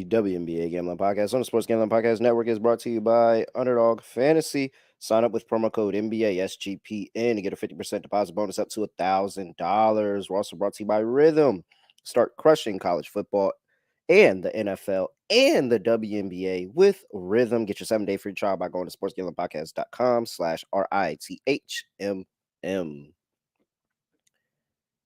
WNBA Gambling Podcast on the Sports Gambling Podcast Network is brought to you by Underdog Fantasy. Sign up with promo code NBA SGPN to get a 50% deposit bonus up to $1,000. We're also brought to you by Rhythm. Start crushing college football and the NFL and the WNBA with Rhythm. Get your 7-day free trial by going to sportsgamblingpodcast.com/RITHMM.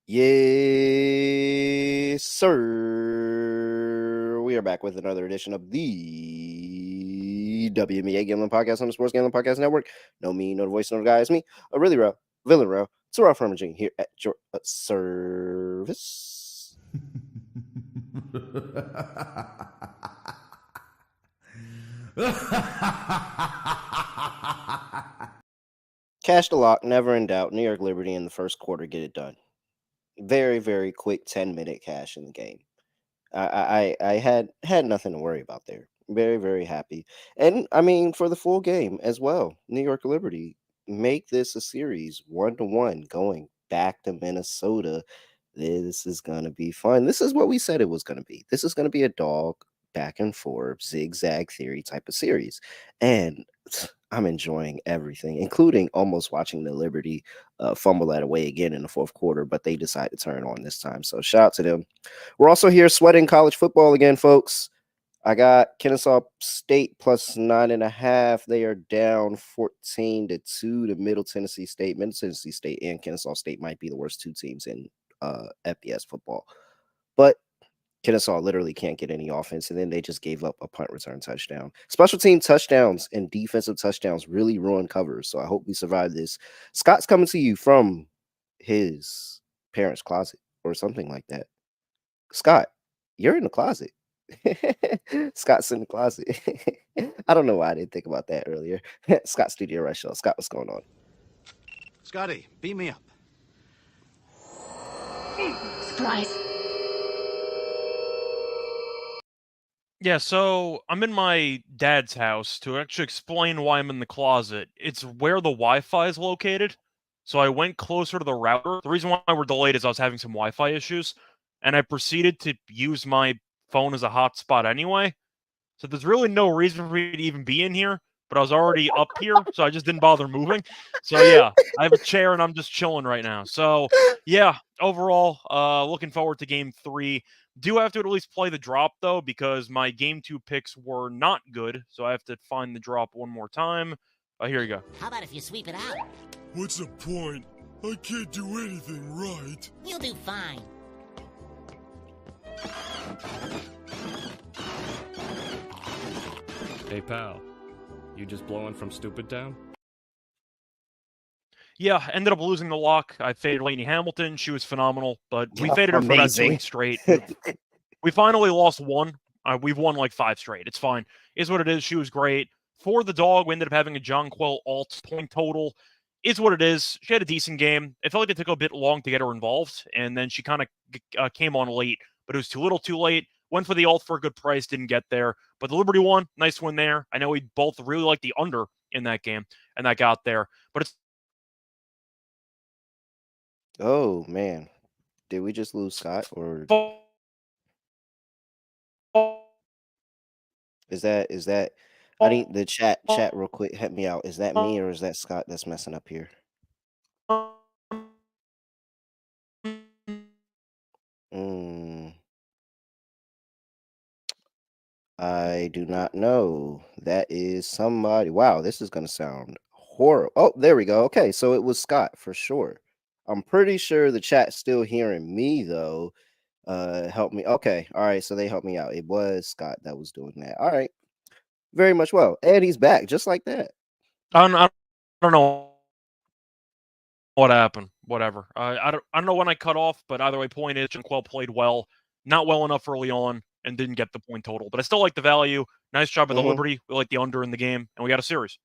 Yes, sir. We are back with another edition of the WNBA Gambling Podcast on the Sports Gambling Podcast Network. No me, no the voice, no the guy. It's me, a really real villain real. Terrell Furman Jr. here at your service. Cash the lock, never in doubt. New York Liberty in the first quarter, get it done. Very, very quick 10-minute cash in the game. I had nothing to worry about there. Very, very happy. And I mean, for the full game as well, New York Liberty make this a series 1-1 going back to Minnesota. This is going to be fun. This is what we said it was going to be. This is going to be a dog back and forth zigzag theory type of series. And I'm enjoying everything, including almost watching the Liberty fumble that away again in the fourth quarter, but they decided to turn on this time. So shout out to them. We're also here sweating college football again, folks. I got Kennesaw State plus 9.5. They are down 14-2 to Middle Tennessee State. Middle Tennessee State and Kennesaw State might be the worst two teams in FBS football. But Kennesaw literally can't get any offense, and then they just gave up a punt return touchdown. Special team touchdowns and defensive touchdowns really ruin covers, so I hope we survive this. Scott's coming to you from his parents' closet or something like that. Scott, you're in the closet. Scott's in the closet. I don't know why I didn't think about that earlier. Scott Studio Reichel. Scott, what's going on? Scotty, beam me up. Surprise. Yeah, so I'm in my dad's house. To actually explain why I'm in the closet, it's where the Wi-Fi is located. So I went closer to the router. The reason why we're delayed is I was having some Wi-Fi issues, and I proceeded to use my phone as a hotspot anyway. So there's really no reason for me to even be in here, but I was already up here, so I just didn't bother moving. So yeah, I have a chair and I'm just chilling right now. So yeah, overall, looking forward to game 3. Do have to at least play the drop, though, because my game 2 picks were not good, so I have to find the drop one more time. Here you go. How about if you sweep it out? What's the point? I can't do anything right. You'll do fine. Hey, pal. You just blowing from Stupid Town? Yeah, ended up losing the lock. I faded Lainey Hamilton. She was phenomenal, but we faded her for about 2 weeks straight. We finally lost one. We've won like 5 straight. It's fine. Is what it is. She was great. For the dog, we ended up having a Jonquil alt point total. Is what it is. She had a decent game. It felt like it took a bit long to get her involved, and then she kind of came on late, but it was too little too late. Went for the alt for a good price, didn't get there. But the Liberty won. Nice win there. I know we both really liked the under in that game, and that got there. But it's... Oh, man. Did we just lose Scott? Or is that I need the chat real quick. Help me out. Is that me or is that Scott that's messing up here? I do not know. That is somebody. Wow, this is going to sound horrible. Oh, there we go. Okay, so it was Scott for sure. I'm pretty sure the chat's still hearing me, though. Help me. Okay, all right, so they helped me out. It was Scott that was doing that. All right, very much well. And he's back, just like that. I don't know what happened. Whatever. I don't know when I cut off, but either way, point is, Jonquil played well. Not well enough early on, and didn't get the point total. But I still like the value. Nice job at the Liberty. We like the under in the game, and we got a series.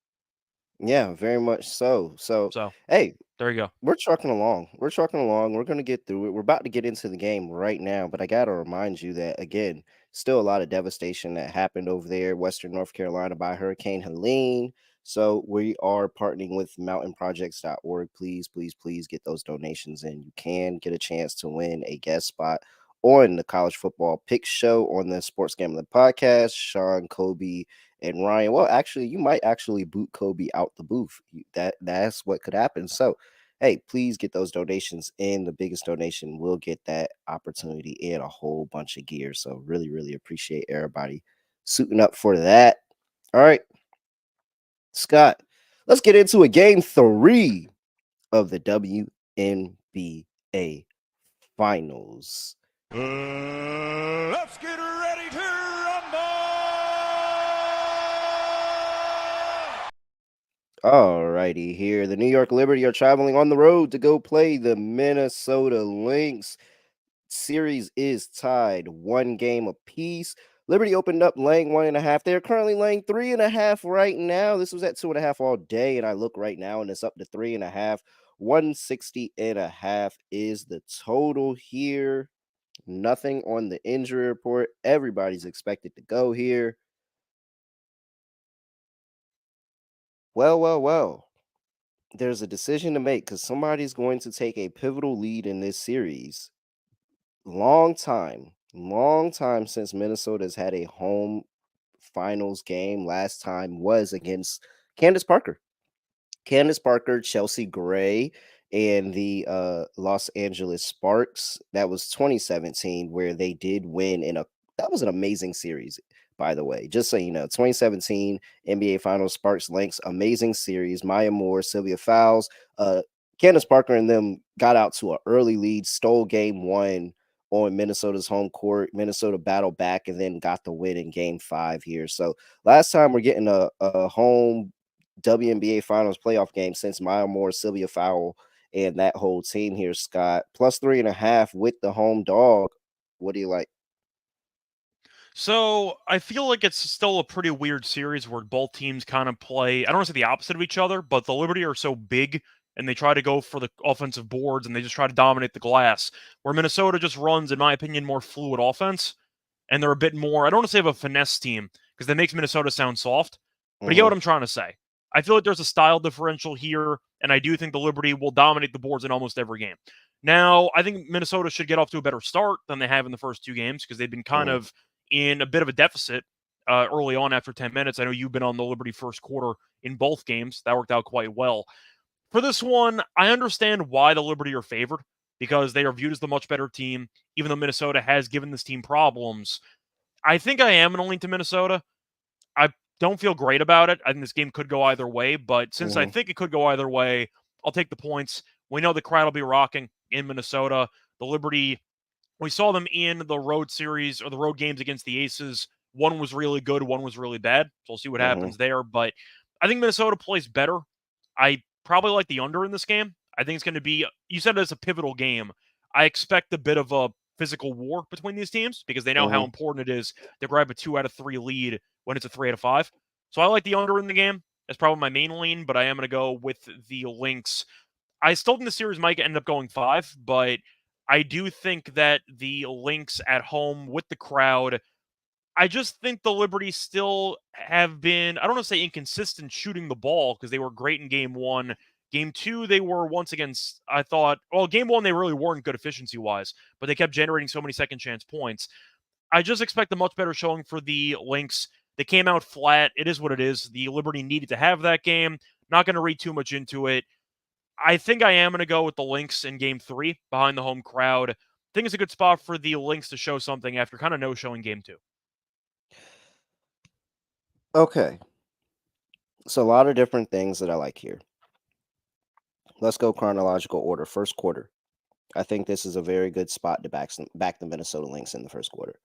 Yeah, very much so. So hey, there you go. We're trucking along. We're going to get through it. We're about to get into the game right now, but I got to remind you that, again, still a lot of devastation that happened over there, Western North Carolina, by Hurricane Helene. So we are partnering with mountainprojects.org. Please, please, please get those donations in. You can get a chance to win a guest spot on the College Football Pick Show on the Sports Gambling Podcast. Sean, Kobe, and Ryan. Well, actually, you might actually boot Kobe out the booth. That's what could happen. So, hey, please get those donations in. The biggest donation will get that opportunity and a whole bunch of gear. So, really, really appreciate everybody suiting up for that. All right, Scott, let's get into a game 3 of the WNBA Finals. Let's get ready to rumble! Alrighty, here the New York Liberty are traveling on the road to go play the Minnesota Lynx. Series is tied 1 game apiece. Liberty opened up laying 1.5. They're currently laying 3.5 right now. This was at 2.5 all day, and I look right now, and it's up to 3.5. 160.5 is the total here. Nothing on the injury report. Everybody's expected to go here. Well. There's a decision to make because somebody's going to take a pivotal lead in this series. Long time since Minnesota's had a home finals game. Last time was against Candace Parker. Chelsea Gray, and the Los Angeles Sparks. That was 2017, where they did win that was an amazing series, by the way. Just so you know, 2017 NBA Finals, Sparks Lynx, amazing series. Maya Moore, Sylvia Fowles, Candace Parker and them got out to an early lead, stole game 1 on Minnesota's home court. Minnesota battled back and then got the win in game 5 here. So last time we're getting a home WNBA Finals playoff game since Maya Moore, Sylvia Fowle, and that whole team here, Scott. Plus 3.5 with the home dog. What do you like? So I feel like it's still a pretty weird series where both teams kind of play, I don't want to say the opposite of each other, but the Liberty are so big and they try to go for the offensive boards and they just try to dominate the glass, where Minnesota just runs, in my opinion, more fluid offense. And they're a bit more, I don't want to say of a finesse team because that makes Minnesota sound soft, but you get what I'm trying to say. I feel like there's a style differential here, and I do think the Liberty will dominate the boards in almost every game. Now, I think Minnesota should get off to a better start than they have in the first 2 games because they've been kind of in a bit of a deficit early on after 10 minutes. I know you've been on the Liberty first quarter in both games. That worked out quite well. For this one, I understand why the Liberty are favored because they are viewed as the much better team, even though Minnesota has given this team problems. I think I am going to lean to Minnesota. I don't feel great about it. I think this game could go either way, but since I think it could go either way, I'll take the points. We know the crowd will be rocking in Minnesota. The Liberty, we saw them in the road series or the road games against the Aces. One was really good, one was really bad. So we'll see what happens there. But I think Minnesota plays better. I probably like the under in this game. I think it's going to be, you said it's a pivotal game. I expect a bit of a physical war between these teams because they know how important it is to grab a 2 out of 3 lead when it's a 3 out of 5. So I like the under in the game. That's probably my main lean, but I am going to go with the Lynx. I still think the series might end up going 5, but I do think that the Lynx at home with the crowd, I just think the Liberty still have been, I don't want to say inconsistent shooting the ball because they were great in game 1. Game 2, they were once again, I thought, well, game 1, they really weren't good efficiency-wise, but they kept generating so many second-chance points. I just expect a much better showing for the Lynx. They came out flat. It is what it is. The Liberty needed to have that game. Not going to read too much into it. I think I am going to go with the Lynx in game 3 behind the home crowd. I think it's a good spot for the Lynx to show something after kind of no showing game 2. Okay. So a lot of different things that I like here. Let's go chronological order. First quarter. I think this is a very good spot to back the Minnesota Lynx in the first quarter.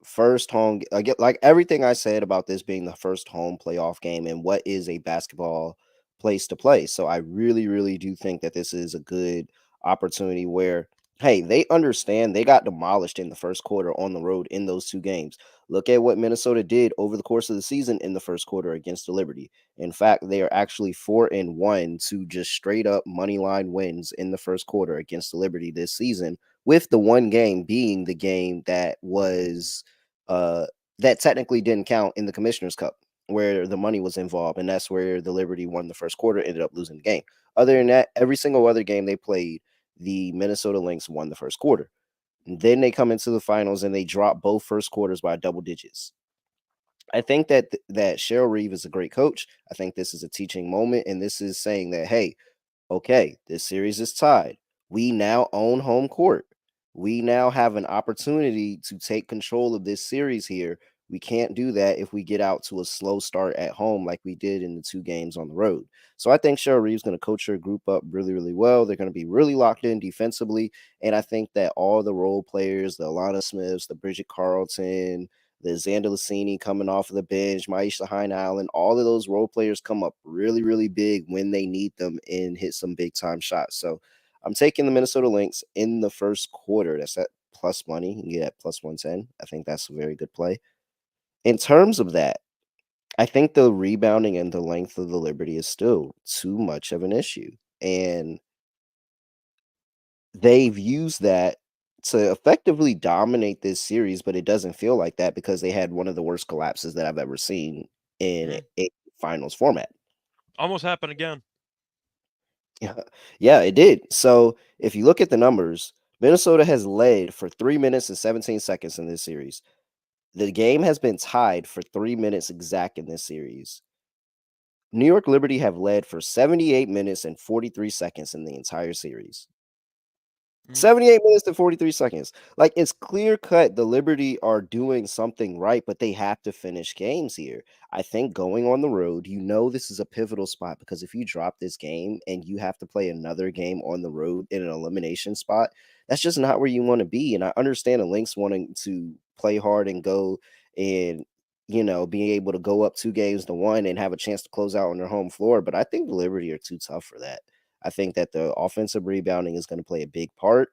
First home, I get like everything I said about this being the first home playoff game and what is a basketball place to play. So I really, really do think that this is a good opportunity where, hey, they understand they got demolished in the first quarter on the road in those 2 games. Look at what Minnesota did over the course of the season in the first quarter against the Liberty. In fact, they are actually 4-1 to just straight up money line wins in the first quarter against the Liberty this season, with the one game being the game that was that technically didn't count in the Commissioner's Cup, where the money was involved, and that's where the Liberty won the first quarter, ended up losing the game. Other than that, every single other game they played, the Minnesota Lynx won the first quarter. Then they come into the finals and they drop both first quarters by double digits. I think that Cheryl Reeve is a great coach. I think this is a teaching moment, and this is saying that, hey, okay, this series is tied. We now own home court. We now have an opportunity to take control of this series here. We can't do that if we get out to a slow start at home like we did in the 2 games on the road. So I think Cheryl Reeve's going to coach her group up really, really well. They're going to be really locked in defensively. And I think that all the role players, the Alana Smiths, the Bridget Carlton, the Xander Lassini coming off of the bench, Maisha Hine Allen, all of those role players come up really, really big when they need them and hit some big time shots. So I'm taking the Minnesota Lynx in the first quarter. That's at plus money. You can get at plus 110. I think that's a very good play. In terms of that, I think the rebounding and the length of the Liberty is still too much of an issue. And they've used that to effectively dominate this series, but it doesn't feel like that because they had one of the worst collapses that I've ever seen in a finals format. Almost happened again. Yeah, it did. So if you look at the numbers, Minnesota has led for 3 minutes and 17 seconds in this series. The game has been tied for 3 minutes exact in this series. New York Liberty have led for 78 minutes and 43 seconds in the entire series. 78 minutes to 43 seconds. Like, it's clear cut the Liberty are doing something right, but they have to finish games here. I think going on the road, this is a pivotal spot because if you drop this game and you have to play another game on the road in an elimination spot, that's just not where you want to be. And I understand the Lynx wanting to play hard and go and being able to go up 2 games to 1 and have a chance to close out on their home floor. But I think the Liberty are too tough for that. I think that the offensive rebounding is going to play a big part.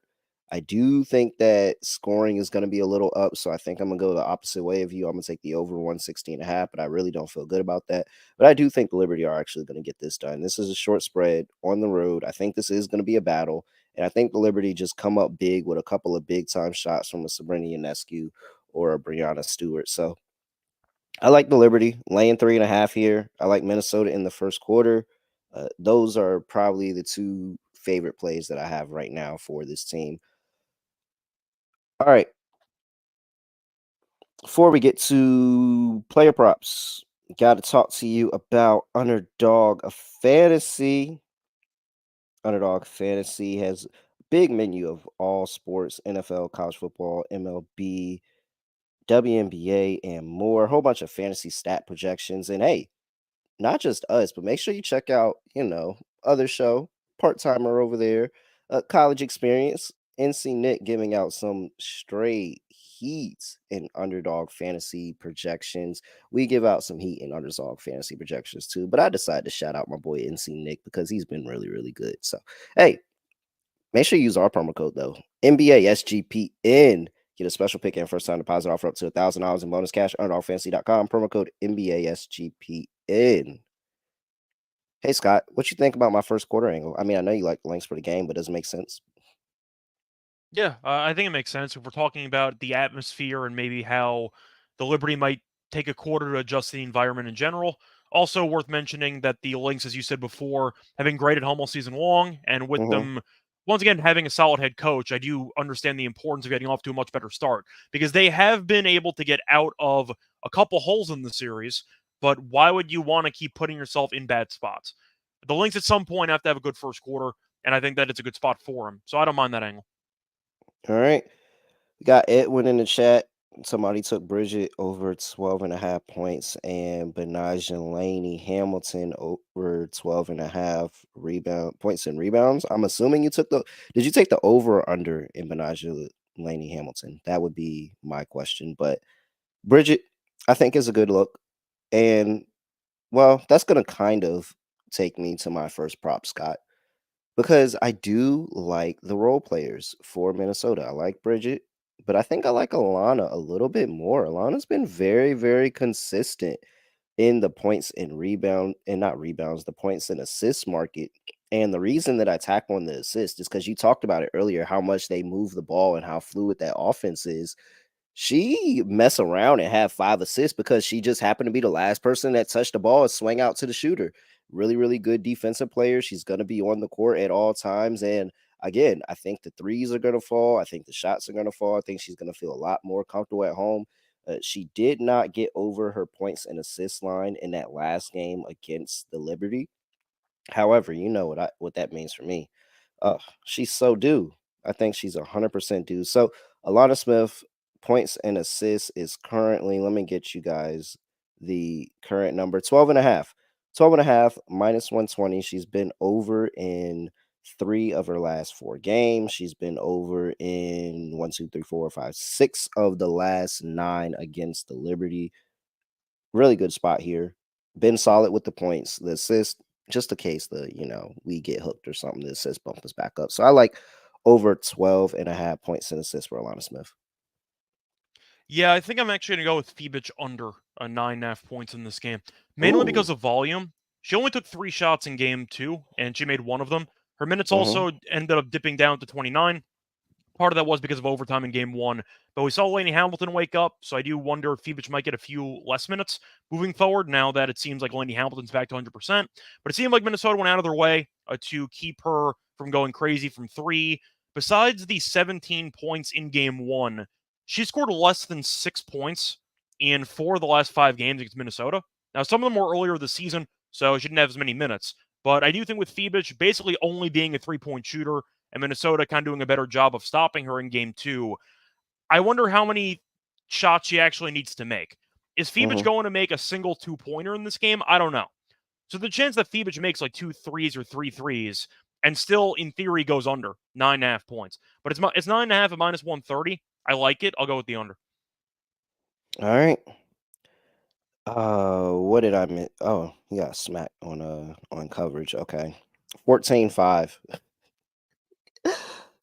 I do think that scoring is going to be a little up, so I think I'm going to go the opposite way of you. I'm going to take the over 116.5, but I really don't feel good about that. But I do think the Liberty are actually going to get this done. This is a short spread on the road. I think this is going to be a battle, and I think the Liberty just come up big with a couple of big-time shots from a Sabrina Ionescu or a Brianna Stewart. So I like the Liberty laying 3.5 here. I like Minnesota in the first quarter. Those are probably the two favorite plays that I have right now for this team. All right. Before we get to player props, got to talk to you about Underdog Fantasy. Underdog Fantasy has a big menu of all sports, NFL, college football, MLB, WNBA, and more. A whole bunch of fantasy stat projections. And hey, not just us, but make sure you check out, other show, part-timer over there, college experience, NC Nick giving out some straight heat in underdog fantasy projections. We give out some heat in underdog fantasy projections too, but I decided to shout out my boy NC Nick because he's been really, really good. So, hey, make sure you use our promo code though, NBA SGPN. Get a special pick and first time deposit offer up to $1,000 in bonus cash. Underdogfantasy.com. Promo code NBA SGPN. Hey Scott, what you think about my first quarter angle? I mean, I know you like the Lynx for the game, but does it make sense? Yeah, I think it makes sense if we're talking about the atmosphere and maybe how the Liberty might take a quarter to adjust to the environment in general. Also worth mentioning that the Lynx, as you said before, have been great at home all season long, and with them, once again, having a solid head coach, I do understand the importance of getting off to a much better start because they have been able to get out of a couple holes in the series, but why would you want to keep putting yourself in bad spots? The Lynx at some point have to have a good first quarter, and I think that it's a good spot for them, so I don't mind that angle. All right. We got Edwin in the chat. Somebody took Bridget over 12.5 points and Benaja Laney Hamilton over 12.5 points and rebounds. I'm assuming you took did you take the over or under in Benaja Laney Hamilton? That would be my question. But Bridget, I think is a good look. And well, that's gonna kind of take me to my first prop, Scott. Because I do like the role players for Minnesota. I like Bridget, but I think I like Alana a little bit more. Alana's been very, very consistent in the points and rebound and not rebounds, the points and assist market. And the reason that I tack on the assist is because you talked about it earlier, how much they move the ball and how fluid that offense is. She mess around and have 5 assists because she just happened to be the last person that touched the ball and swing out to the shooter. Really, really good defensive player. She's going to be on the court at all times. And again, I think the threes are going to fall. I think the shots are going to fall. I think she's going to feel a lot more comfortable at home. She did not get over her points and assist line in that last game against the Liberty. However, you know what that means for me. She's so due. I think she's 100% due. So Alana Smith points and assists is currently, let me get you guys the current number, 12 and a half. 12 and a half minus 120. She's been over in 3 of her last 4 games. She's been over in 1, 2, 3, 4, 5, 6 of the last 9 against the Liberty. Really good spot here. Been solid with the points. The assist, just in case we get hooked or something, the assist bump us back up. So I like over 12 and a half points and assists for Alana Smith. Yeah, I think I'm actually going to go with Phoebich under a 9.5 points in this game, mainly because of volume. She only took 3 shots in game 2, and she made 1 of them. Her minutes also ended up dipping down to 29. Part of that was because of overtime in game 1, but we saw Lainey Hamilton wake up, so I do wonder if Phoebich might get a few less minutes moving forward now that it seems like Lainey Hamilton's back to 100%. But it seemed like Minnesota went out of their way to keep her from going crazy from 3. Besides the 17 points in game 1, she scored less than 6 points in 4 of the last 5 games against Minnesota. Now, some of them were earlier this season, so she didn't have as many minutes. But I do think with Phoebich basically only being a 3-point shooter, and Minnesota kind of doing a better job of stopping her in game 2, I wonder how many shots she actually needs to make. Is Phoebich going to make a single 2-pointer in this game? I don't know. So the chance that Phoebich makes like 2 threes or 3 threes and still, in theory, goes under 9.5 points. But it's 9.5 at minus 130. I like it. I'll go with the under. All right. What did I miss? Oh, you got smacked on coverage. Okay. 14-5.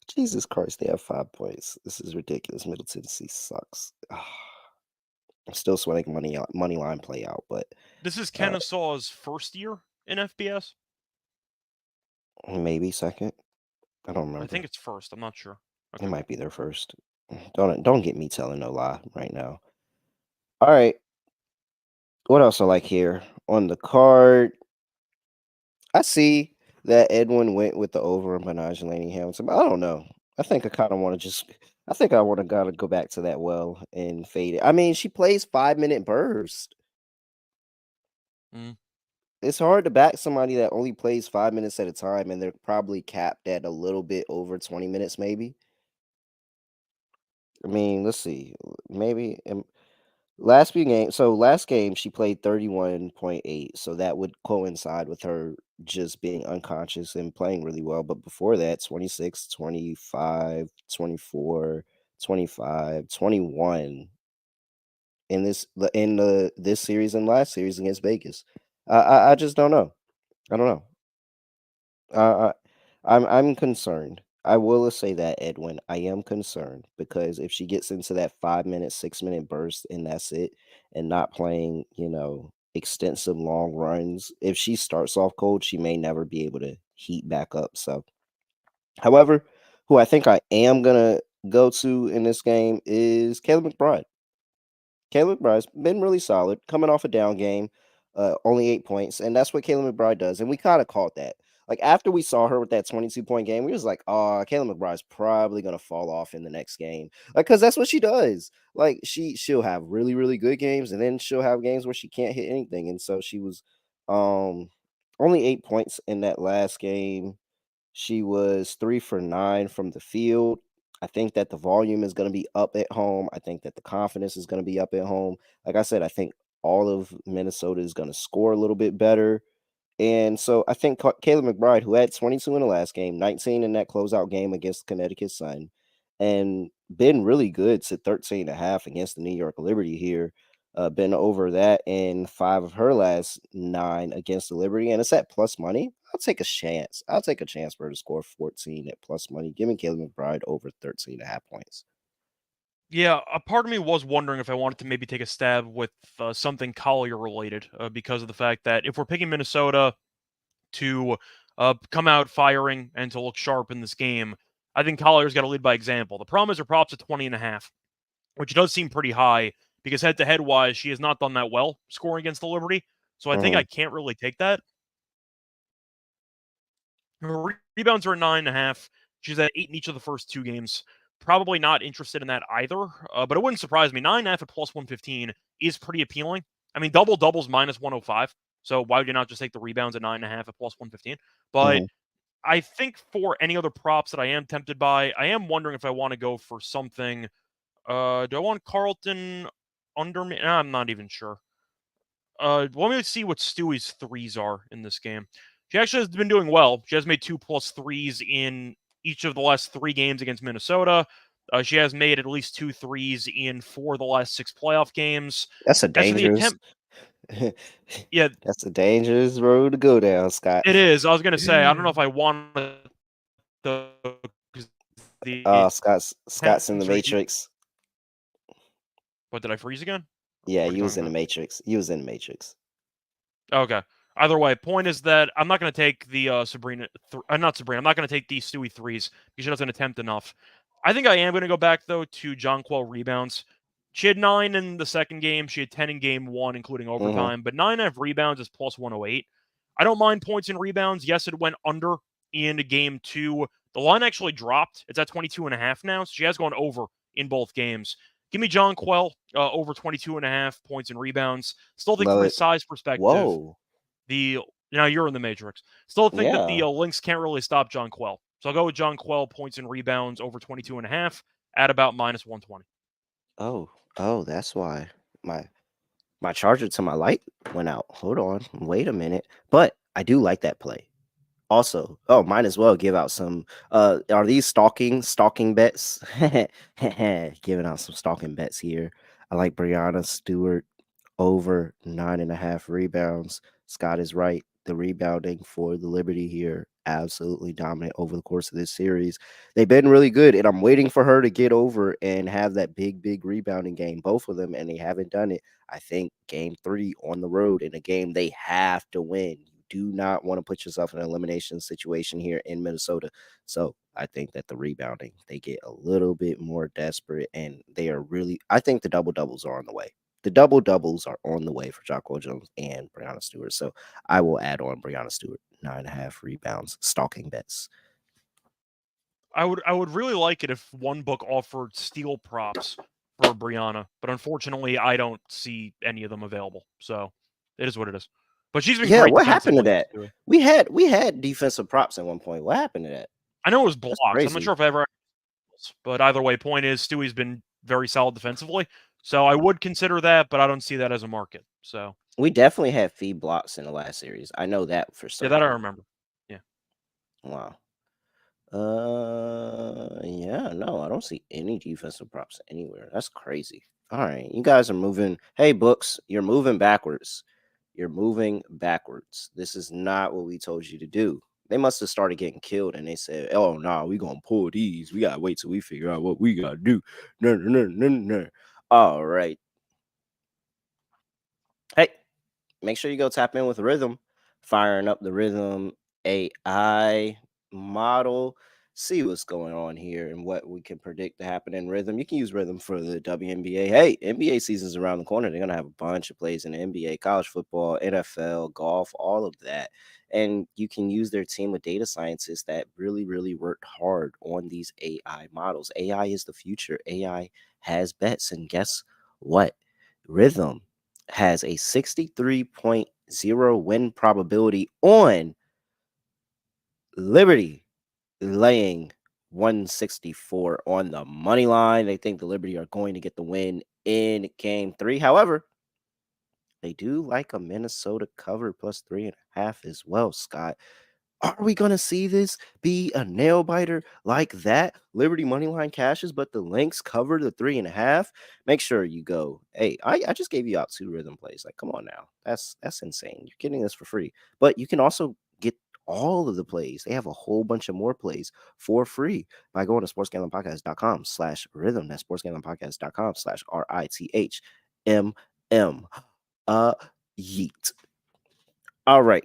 Jesus Christ, they have 5 points. This is ridiculous. Middle Tennessee sucks. I'm still sweating money line play out, but this is Kennesaw's first year in FBS. Maybe second. I don't remember. I think it's first. I'm not sure. Okay. It might be their first. Don't get me telling no lie right now. All right. What else I like here on the card? I see that Edwin went with the over and Minaj and Laney Hamilton, but I don't know. I think I kind of want to gotta go back to that well and fade it. I mean, she plays 5-minute burst. It's hard to back somebody that only plays 5 minutes at a time, and they're probably capped at a little bit over 20 minutes, maybe. I mean, let's see. Maybe last game she played 31.8, so that would coincide with her just being unconscious and playing really well. But before that, 26, 25, 24, 25, 21 in this series and last series against Vegas. I just don't know. I don't know. I'm concerned. I will say that, Edwin, I am concerned because if she gets into that 5-minute, 6-minute burst and that's it, and not playing, extensive long runs, if she starts off cold, she may never be able to heat back up. So, however, who I think I am gonna go to in this game is Caleb McBride. Caleb McBride's been really solid, coming off a down game, only 8 points, and that's what Caleb McBride does. And we kind of caught that. Like after we saw her with that 22-point game, we was like, "Oh, Caleb McBride's probably gonna fall off in the next game," like because that's what she does. Like she'll have really really good games, and then she'll have games where she can't hit anything. And so she was, only 8 points in that last game. She was 3 for 9 from the field. I think that the volume is going to be up at home. I think that the confidence is going to be up at home. Like I said, I think all of Minnesota is going to score a little bit better. And so I think Caleb McBride, who had 22 in the last game, 19 in that closeout game against Connecticut Sun, and been really good to 13.5 against the New York Liberty here. Been over that in 5 of her last 9 against the Liberty, and it's at plus money. I'll take a chance. I'll take a chance for her to score 14 at plus money. Give me Caleb McBride over 13.5 points. Yeah, a part of me was wondering if I wanted to maybe take a stab with something Collier related because of the fact that if we're picking Minnesota to come out firing and to look sharp in this game, I think Collier's got to lead by example. The problem is her props at 20.5, which does seem pretty high because head-to-head wise, she has not done that well scoring against the Liberty. So I think I can't really take that. Her rebounds are 9.5. She's at 8 in each of the first 2 games. Probably not interested in that either, but it wouldn't surprise me. 9.5 at plus 115 is pretty appealing. I mean, doubles minus 105. So why would you not just take the rebounds at 9.5 at plus 115? But Mhm. I think for any other props that I am tempted by, I am wondering if I want to go for something. Do I want Carlton under me? I'm not even sure. Let me see what Stewie's threes are in this game. She actually has been doing well. She has made 2+ threes in each of the last 3 games against Minnesota. She has made at least 2 threes in 4 of the last 6 playoff games. That's a As for the dangerous. attempt, yeah, That's a dangerous road to go down, Scott. it is. I was going to say, I don't know if I want the Scott's in the attempts are. Matrix. What, did I freeze again? Yeah, What are you you was talking in the about? Matrix. You was in the Matrix. Okay. Either way, point is that I'm not going to take the Sabrina. Not Sabrina. I'm not going to take these Stewie threes because she doesn't attempt enough. I think I am going to go back though to Jonquel rebounds. She had 9 in the second game. She had 10 in game 1, including Mhm. overtime. But 9.5 rebounds is plus 108. I don't mind points in rebounds. Yes, it went under in game 2. The line actually dropped. It's at 22.5 now. So she has gone over in both games. Give me Jonquel over 22.5 points and rebounds. Still think Love from a it. size perspective, Whoa. now you're in the Matrix. Still think that the Yeah. Lynx can't really stop Jonquel. So I'll go with Jonquel points and rebounds over 22.5 at about minus 120. Oh, that's why my charger to my light went out. Hold on. Wait a minute. But I do like that play. Also, might as well give out some are these stalking bets? Giving out some stalking bets here. I like Brianna Stewart over 9.5 rebounds. Scott is right. The rebounding for the Liberty here, absolutely dominant over the course of this series. They've been really good, and I'm waiting for her to get over and have that big rebounding game, both of them, and they haven't done it. I think game 3 on the road in a game they have to win. You do not want to put yourself in an elimination situation here in Minnesota. So I think that the rebounding, they get a little bit more desperate, and they are really, I think the double doubles are on the way. The double doubles are on the way for Jocko Jones and Brianna Stewart. So I will add on Brianna Stewart, 9.5 rebounds, stalking bets. I would really like it if one book offered steal props for Brianna, but unfortunately, I don't see any of them available. So it is what it is. But she's been Yeah, great what happened to defensively. that? Too. We had defensive props at one point. What happened to that? I know it was That's blocks. I'm not crazy. sure if I ever, but either way, point is Stewie's been very solid defensively. So I would consider that, but I don't see that as a market. So We definitely had feed blocks in the last series. I know that for yeah, that I certain. remember. Yeah. Wow. Yeah, no, I don't see any defensive props anywhere. That's crazy. All right, you guys are moving. Hey, books, you're moving backwards. You're moving backwards. This is not what we told you to do. They must have started getting killed, and they said, "Oh no, nah, we gonna pull these. We gotta wait till we figure out what we gotta do." No, no, no, no, no. All right. Hey, make sure you go tap in with Rhythm, firing up the Rhythm AI model, see what's going on here and what we can predict to happen in Rhythm. You can use Rhythm for the WNBA. Hey, NBA season's around the corner. They're going to have a bunch of plays in the NBA, college football, NFL, golf, all of that. And you can use their team of data scientists that really worked hard on these AI models. AI is the future. AI has bets. And guess what? Rhythm has a 63.0 win probability on Liberty laying 164 on the money line. They think the Liberty are going to get the win in game 3. However, they do like a Minnesota cover plus 3.5 as well, Scott. Are we going to see this be a nail biter like that? Liberty moneyline cashes, but the Lynx cover the 3.5. Make sure you go. Hey, I just gave you out 2 rhythm plays. Like, come on now. That's insane. You're getting this for free. But you can also get all of the plays. They have a whole bunch of more plays for free by going to sportsgamblingpodcast.com/rhythm. That's sportsgamblingpodcast.com/RITHMM. Yeet. All right.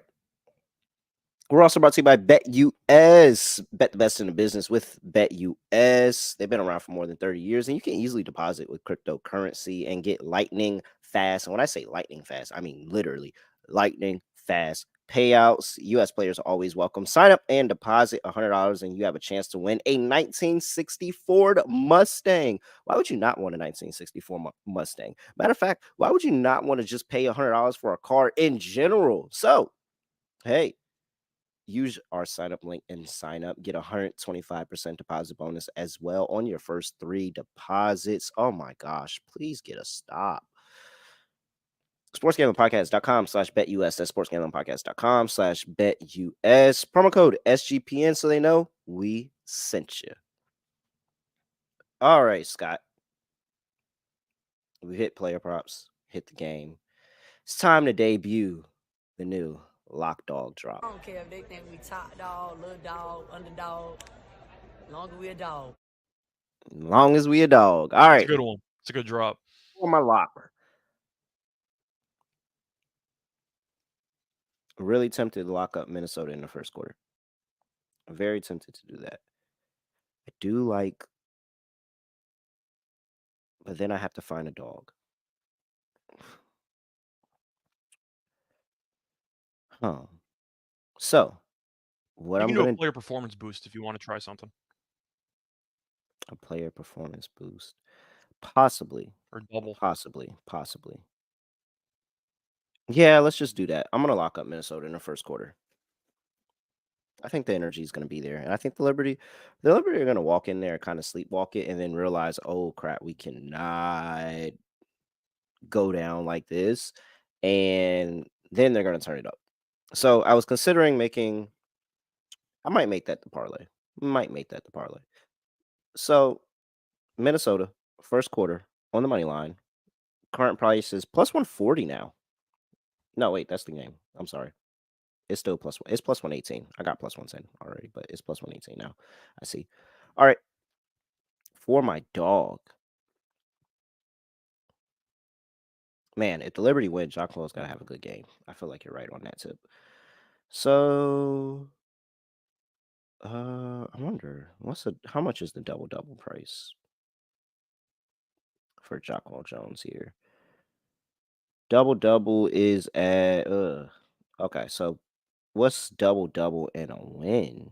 We're also brought to you by BetUS. Bet the best in the business with BetUS. They've been around for more than 30 years, and you can easily deposit with cryptocurrency and get lightning fast. And when I say lightning fast, I mean literally lightning fast payouts. U.S. players are always welcome. Sign up and deposit $100, and you have a chance to win a 1960 Ford Mustang. Why would you not want a 1964 Mustang? Matter of fact, why would you not want to just pay $100 for a car in general? So, hey, use our sign up link and sign up. Get a 125% deposit bonus as well on your first 3 deposits. Oh my gosh, please get a stop. SportsGamblingPodcast.com/BetUS. That's SportsGamblingPodcast.com/BetUS. Promo code SGPN so they know we sent you. All right, Scott. We hit player props, hit the game. It's time to debut the new Lock Dog drop. I don't care if they think we top dog, little dog, underdog. Long as we a dog. Long as we a dog. All It's right. a good one. It's a good drop. For my lock. Really tempted to lock up Minnesota in the first quarter. Very tempted to do that. I do like, but then I have to find a dog. Huh. So, what You I'm can do going a to player performance boost if you want to try something. a player performance boost. Possibly. Or double. Possibly. Yeah, let's just do that. I'm going to lock up Minnesota in the first quarter. I think the energy is going to be there. And I think the Liberty are going to walk in there, kind of sleepwalk it, and then realize, oh, crap, we cannot go down like this. And then they're going to turn it up. So I was considering I might make that the parlay. So Minnesota, first quarter on the money line. Current price is plus 140 now. No, wait, that's the game. I'm sorry. It's still plus one. It's plus 118. I got plus 110 already, but it's plus 118 now. I see. All right. For my dog. Man, if the Liberty wins, Jacqueline got to have a good game. I feel like you're right on that tip. So, I wonder how much is the double price for Jacqueline Jones here? Double is at okay, so what's double and a win?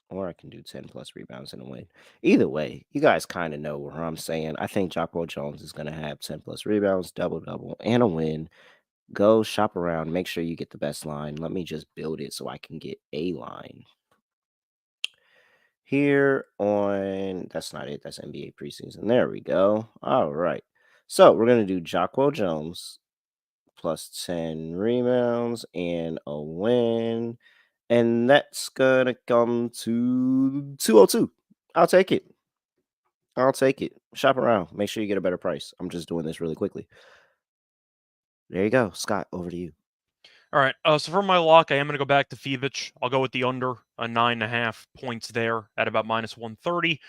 Or I can do 10 plus rebounds and a win. Either way, you guys kind of know what I'm saying. I think Jacqueline Jones is going to have 10 plus rebounds, double, and a win. Go shop around. Make sure you get the best line. Let me just build it so I can get a line. Here on, that's not it. That's NBA preseason. There we go. All right. So we're going to do Jacqueline Jones plus 10 rebounds and a win. And that's going to come to 202. I'll take it. Shop around. Make sure you get a better price. I'm just doing this really quickly. There you go. Scott, over to you. All right. So for my lock, I am going to go back to Fievich. I'll go with the under 9.5 points there at about minus 130.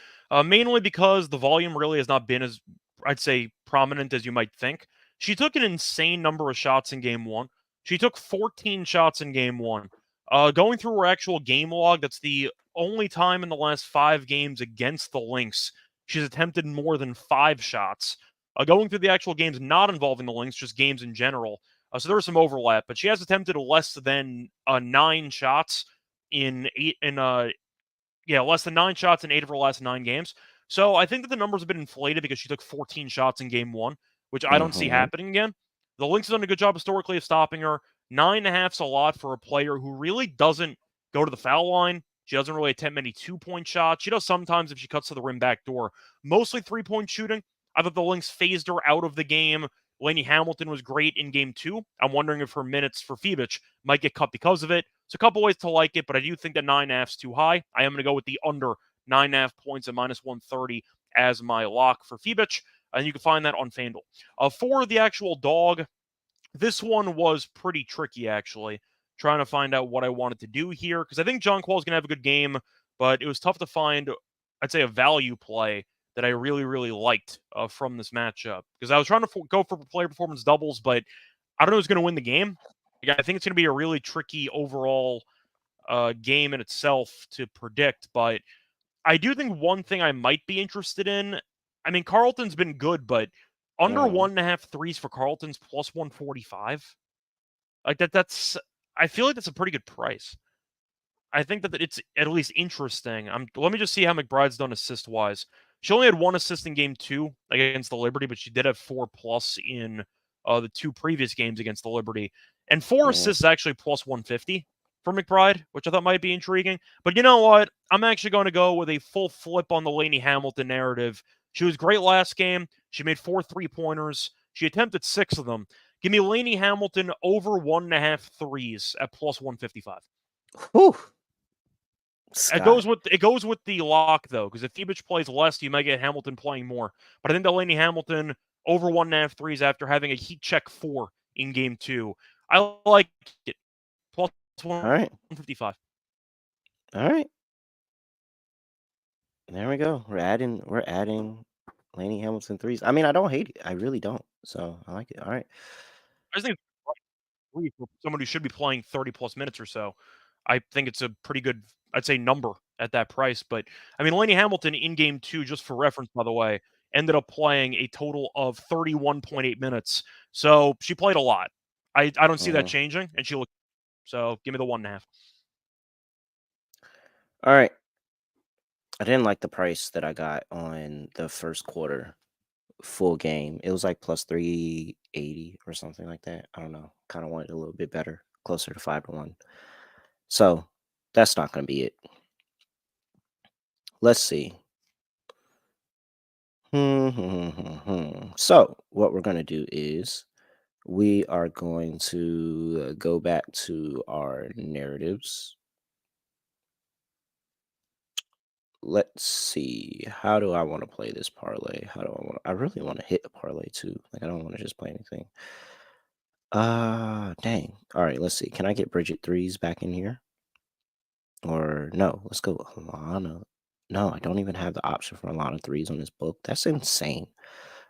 Mainly because the volume really has not been as, I'd say, prominent as you might think. She took an insane number of shots in game 1. She took 14 shots in game 1. Going through her actual game log, that's the only time in the last 5 games against the Lynx she's attempted more than 5 shots. Going through the actual games not involving the Lynx, just games in general. So there was some overlap, but she has attempted less than 9 shots less than 9 shots in 8 of her last 9 games. So I think that the numbers have been inflated because she took 14 shots in game 1, which I don't see happening again. The Lynx have done a good job historically of stopping her. 9.5's a lot for a player who really doesn't go to the foul line. She doesn't really attempt many 2-point shots. She does sometimes if she cuts to the rim back door. Mostly 3-point shooting. I thought the Lynx phased her out of the game. Lainey Hamilton was great in game 2. I'm wondering if her minutes for Fievich might get cut because of it. So a couple ways to like it, but I do think that 9.5's too high. I am going to go with the under 9.5 points at minus 130 as my lock for Fievich. And you can find that on FanDuel. For the actual dog, this one was pretty tricky, actually. Trying to find out what I wanted to do here. Because I think John Quall's going to have a good game, but it was tough to find, I'd say, a value play that I really, really liked from this matchup. Because I was trying to go for player performance doubles, but I don't know who's going to win the game. I think it's going to be a really tricky overall game in itself to predict. But I do think one thing I might be interested in, I mean, Carlton's been good, but under 1.5 threes for Carlton's plus 145. Like that's I feel like that's a pretty good price. I think that it's at least interesting. Let me just see how McBride's done assist-wise. She only had 1 assist in game 2 against the Liberty, but she did have 4+ in the 2 previous games against the Liberty. And 4 assists is actually plus 150 for McBride, which I thought might be intriguing. But you know what? I'm actually going to go with a full flip on the Lainey Hamilton narrative. She was great last game. She made 4 3-pointers. She attempted 6 of them. Give me Lainey Hamilton over 1.5 threes at plus 155. Whew. It goes with the lock though, because if Fibich plays less, you might get Hamilton playing more. But I think Delaney Hamilton over 1.5 threes after having a heat check 4 in game 2. I like it. Plus All right. 155. All right. There we go. We're adding Laney Hamilton threes. I mean, I don't hate it. I really don't. So I like it. All right. I just think for someone who should be playing 30+ minutes or so, I think it's a pretty good, I'd say, number at that price. But I mean, Lainey Hamilton in game 2, just for reference, by the way, ended up playing a total of 31.8 minutes. So she played a lot. I don't see that changing, and she looked. So give me the 1.5. All right. I didn't like the price that I got on the first quarter full game. It was like plus 380 or something like that. I don't know. Kind of wanted a little bit better, closer to 5-1. So that's not going to be it. Let's see. So what we're going to do is we are going to go back to our narratives. Let's see. How do I want to play this parlay? I really want to hit a parlay too. Like, I don't want to just play anything. Dang. All right, let's see. Can I get Bridget threes back in here? Or no, let's go Alana. No, I don't even have the option for Alana threes on this book. That's insane.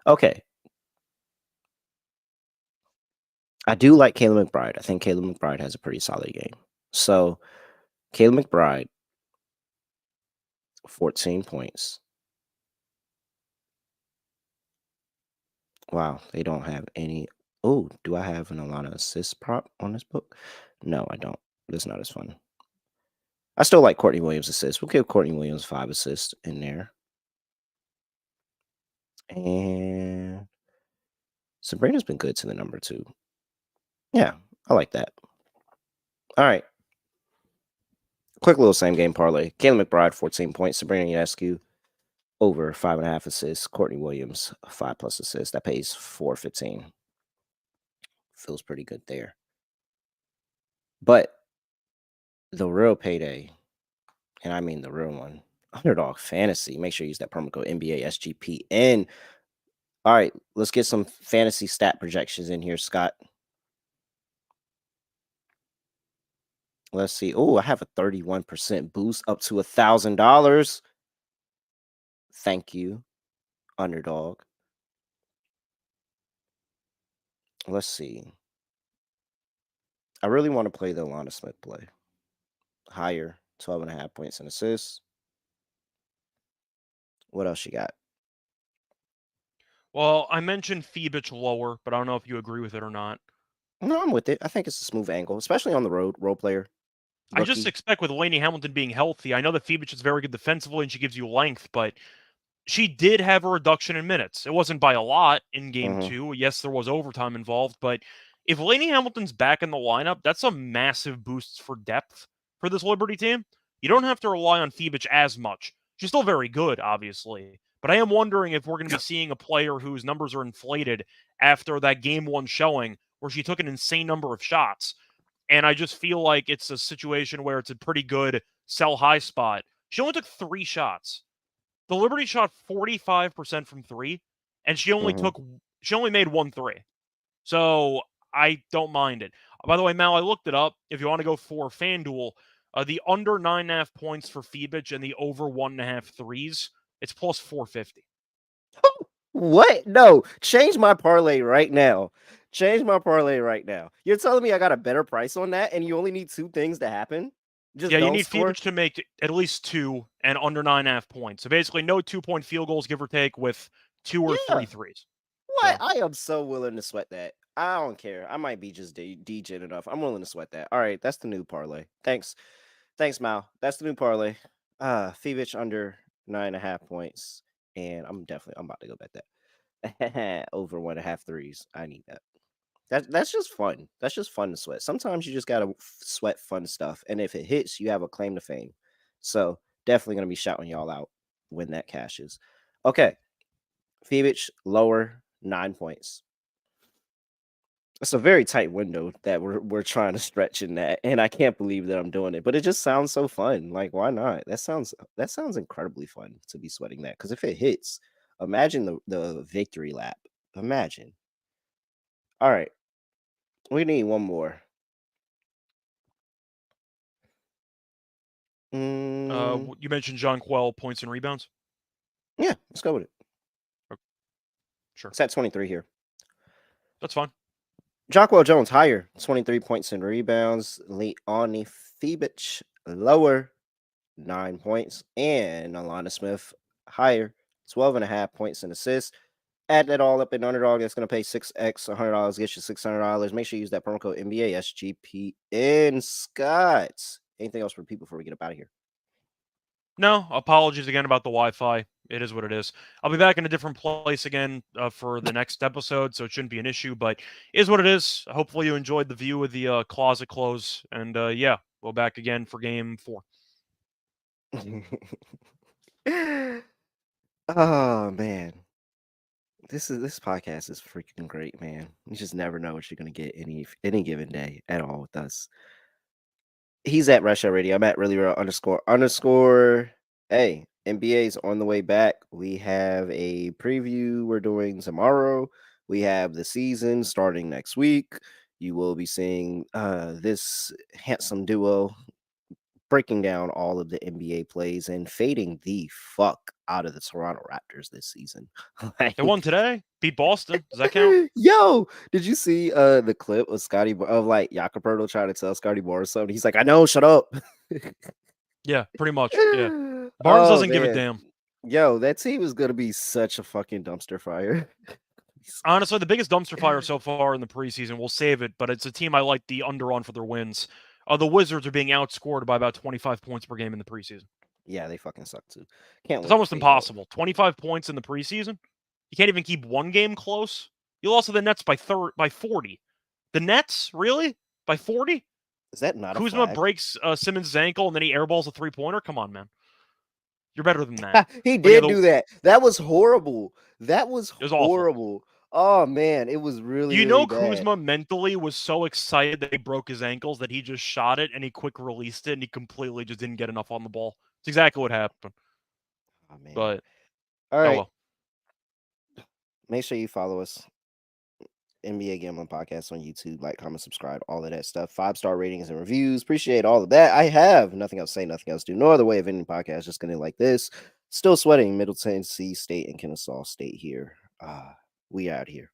Okay. I do like Kayla McBride. I think Kayla McBride has a pretty solid game. So, Kayla McBride, 14 points. Wow, they don't have any. Oh, do I have an Alana assist prop on this book? No, I don't. That's not as fun. I still like Courtney Williams assist. We'll give Courtney Williams 5 assists in there. And Sabrina's been good to the number 2. Yeah, I like that. All right. Quick little same game parlay. Kayla McBride, 14 points. Sabrina Ionescu, over 5.5 assists. Courtney Williams, 5+ assists. That pays $4.15. Feels pretty good there. But the real payday, and I mean the real one, Underdog Fantasy. Make sure you use that promo code NBA SGPN. All right, let's get some fantasy stat projections in here, Scott. Let's see. Oh, I have a 31% boost up to $1,000. Thank you, Underdog. Let's see. I really want to play the Lonte Smith play. Higher, 12.5 points and assists. What else you got? Well, I mentioned Fibich lower, but I don't know if you agree with it or not. No, I'm with it. I think it's a smooth angle, especially on the road, role player. Rookie. I just expect with Lainey Hamilton being healthy, I know that Fibich is very good defensively and she gives you length, but she did have a reduction in minutes. It wasn't by a lot in game 2. Yes, there was overtime involved, but if Lainey Hamilton's back in the lineup, that's a massive boost for depth for this Liberty team. You don't have to rely on Fibich as much. She's still very good, obviously, but I am wondering if we're going to be seeing a player whose numbers are inflated after that game 1 showing where she took an insane number of shots. And I just feel like it's a situation where it's a pretty good sell high spot. She only took 3 shots. The Liberty shot 45% from 3, and she only made 1 3. So I don't mind it. By the way, Mal, I looked it up. If you want to go for FanDuel, the under 9.5 points for Fibich and the over 1.5 threes, it's plus 450. What? No, change my parlay right now. Change my parlay right now. You're telling me I got a better price on that, and you only need 2 things to happen? Just you need Fibich to make at least 2 and under 9.5 points. So basically, no 2-point field goals, give or take, with 2 or 3 threes. What? So. I am so willing to sweat that. I don't care. I might be just degen enough. I'm willing to sweat that. All right, that's the new parlay. Thanks, Mal. That's the new parlay. Fevich under 9.5 points, and I'm about to go bet that over 1.5 threes. I need that. That's just fun. That's just fun to sweat. Sometimes you just gotta sweat fun stuff, and if it hits, you have a claim to fame. So definitely gonna be shouting y'all out when that cashes. Okay, Fevich lower 9 points. It's a very tight window that we're trying to stretch in that, and I can't believe that I'm doing it. But it just sounds so fun. Like, why not? That sounds incredibly fun to be sweating that. Because if it hits, imagine the victory lap. Imagine. All right, we need one more. You mentioned Jonquel points and rebounds. Yeah, let's go with it. Okay. Sure, it's at 23 here. That's fine. Jonquel Jones higher, 23 points and rebounds. Lonte Fevich lower, 9 points, and Lonte Smith higher, 12.5 points and assists. Add that all up in Underdog. That's going to pay 6x, $100, get you $600. Make sure you use that promo code NBA SGPN. Scott, anything else for people before we get up out of here? No, apologies again about the Wi-Fi. It is what it is. I'll be back in a different place again for the next episode, so it shouldn't be an issue, but it is what it is. Hopefully you enjoyed the view of the closet close, and yeah, we'll back again for game 4. Oh, man. This podcast is freaking great, man. You just never know what you're going to get any given day at all with us. He's at Russia Radio. I'm at really real __. Hey, NBA's on the way back. We have a preview we're doing tomorrow. We have the season starting next week. You will be seeing this handsome duo breaking down all of the NBA plays and fading the fuck out of the Toronto Raptors this season. They won today, beat Boston. Does that count? Yo, did you see the clip of like Jacoperto trying to tell Scotty Barnes something? He's like, I know, shut up. Yeah, pretty much. Yeah. Barnes doesn't give a damn. Yo, that team is gonna be such a fucking dumpster fire. Honestly, the biggest dumpster fire so far in the preseason. We'll save it, but it's a team I like the under on for their wins. The Wizards are being outscored by about 25 points per game in the preseason. Yeah, they fucking suck too. It's almost impossible. 25 points in the preseason. You can't even keep one game close. You lost to the Nets by 40. The Nets, really? By 40? Is that not Kuzma a flag? breaks Simmons' ankle and then he airballs a 3-pointer? Come on, man. You're better than that. He did do that. That was horrible. That was horrible. Awful. Oh man, it was really. You know, bad. Kuzma mentally was so excited that he broke his ankles that he just shot it and he quick released it and he completely just didn't get enough on the ball. It's exactly what happened. Oh man. But all right. Oh well. Make sure you follow us. NBA Gambling Podcast on YouTube. Like, comment, subscribe, all of that stuff. 5-star ratings and reviews. Appreciate all of that. I have nothing else to say, nothing else to do. No other way of ending podcast. Just gonna like this. Still sweating. Middle Tennessee State and Kennesaw State here. We out here.